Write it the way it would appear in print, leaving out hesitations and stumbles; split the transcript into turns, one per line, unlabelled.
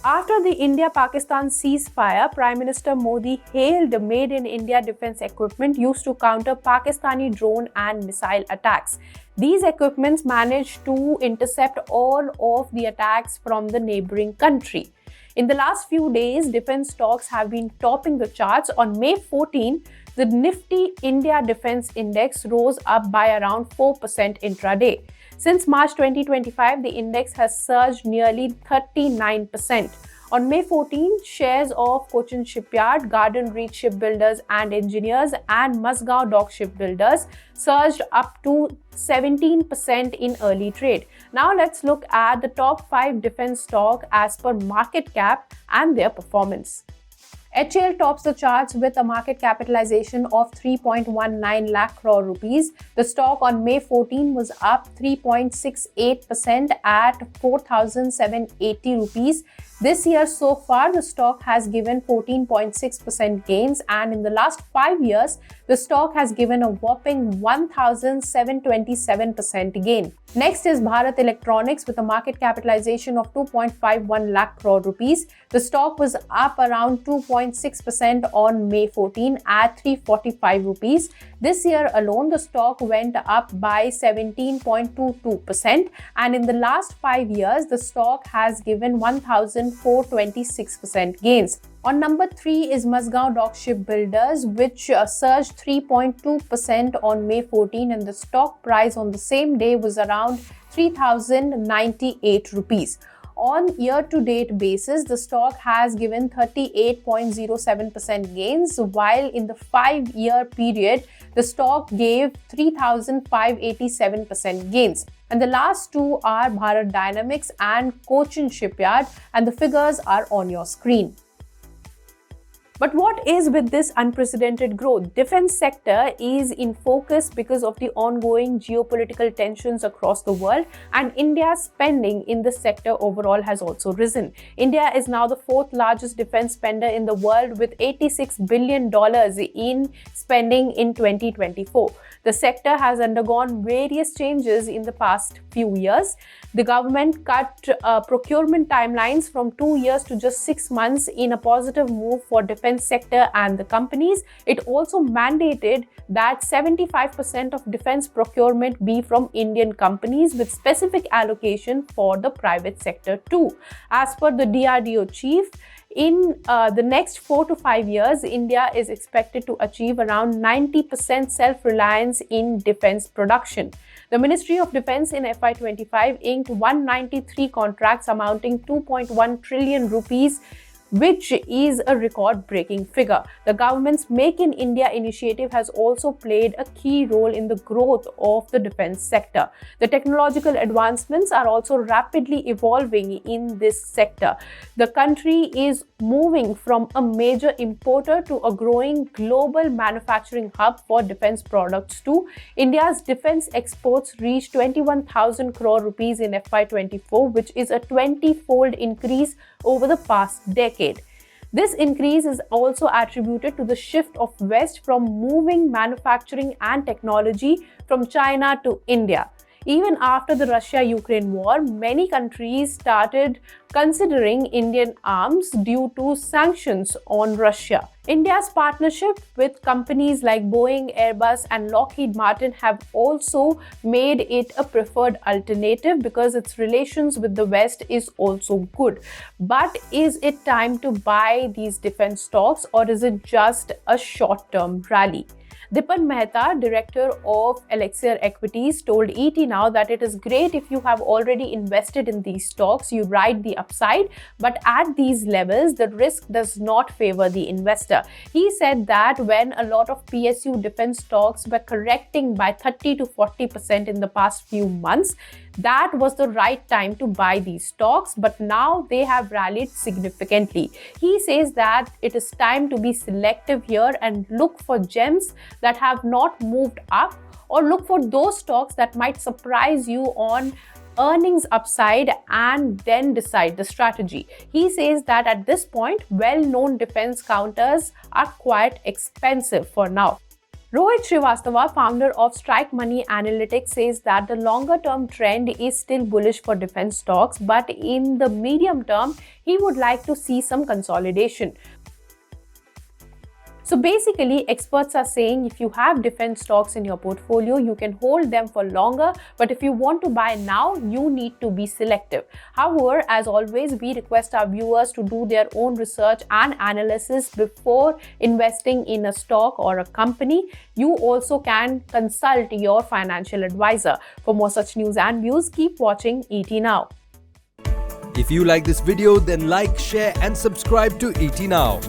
After the India-Pakistan ceasefire, Prime Minister Modi hailed made in India defense equipment used to counter Pakistani drone and missile attacks. These equipments managed to intercept all of the attacks from the neighboring country. In the last few days, defense stocks have been topping the charts. On May 14, the Nifty India Defense Index rose up by around 4% intraday. Since March 2025, the index has surged nearly 39%. On May 14, shares of Cochin Shipyard, Garden Reach Shipbuilders and Engineers, and Musgao Dock Shipbuilders surged up to 17% in early trade. Now let's look at the top 5 defense stock as per market cap and their performance. HAL tops the charts with a market capitalization of 3.19 lakh crore rupees. The stock on May 14 was up 3.68% at 4,780 rupees. This year so far, the stock has given 14.6% gains, and in the last 5 years, the stock has given a whopping 1,727% gain. Next is Bharat Electronics with a market capitalization of 2.51 lakh crore rupees. The stock was up around 2.6% on May 14 at 345 rupees. This year alone, the stock went up by 17.22%, and in the last 5 years, the stock has given 1,426% gains. On number 3 is Musgao Dock Shipbuilders, which surged 3.2% on May 14, and the stock price on the same day was around 3,098 rupees. On year-to-date basis, the stock has given 38.07% gains, while in the 5-year period, the stock gave 3,587% gains. And the last two are Bharat Dynamics and Cochin Shipyard, and the figures are on your screen. But what is with this unprecedented growth? Defense sector is in focus because of the ongoing geopolitical tensions across the world, and India's spending in this sector overall has also risen. India is now the 4th largest defense spender in the world with $86 billion in spending in 2024. The sector has undergone various changes in the past few years. The government cut procurement timelines from 2 years to just 6 months in a positive move for defense sector and the companies. It also mandated that 75% of defense procurement be from Indian companies with specific allocation for the private sector too. As per the DRDO chief, in the next 4 to 5 years, India is expected to achieve around 90% self-reliance in defense production. The Ministry of Defense in FY25 inked 193 contracts amounting 2.1 trillion rupees, which is a record-breaking figure. The government's Make in India initiative has also played a key role in the growth of the defense sector. The technological advancements are also rapidly evolving in this sector. The country is moving from a major importer to a growing global manufacturing hub for defense products too. India's defense exports reached 21,000 crore rupees in FY24, which is a 20-fold increase over the past decade. This increase is also attributed to the shift of West from moving manufacturing and technology from China to India. Even after the Russia-Ukraine war, many countries started considering Indian arms due to sanctions on Russia. India's partnership with companies like Boeing, Airbus, and Lockheed Martin have also made it a preferred alternative because its relations with the West is also good. But is it time to buy these defense stocks, or is it just a short-term rally? Dipan Mehta, director of Elixir Equities, told ET Now that it is great if you have already invested in these stocks, you ride the upside, but at these levels, the risk does not favor the investor. He said that when a lot of PSU defense stocks were correcting by 30 to 40% in the past few months, that was the right time to buy these stocks, but now they have rallied significantly. He says that it is time to be selective here and look for gems that have not moved up, or look for those stocks that might surprise you on earnings upside and then decide the strategy. He says that at this point, well-known defense counters are quite expensive for now. Rohit Srivastava, founder of Strike Money Analytics, says that the longer-term trend is still bullish for defense stocks, but in the medium term, he would like to see some consolidation. So basically, experts are saying if you have defense stocks in your portfolio, you can hold them for longer, but if you want to buy now, you need to be selective. However, as always, we request our viewers to do their own research and analysis before investing in a stock or a company. You also can consult your financial advisor. For more such news and views, keep watching ET Now.
If you like this video, then like, share and subscribe to ET Now.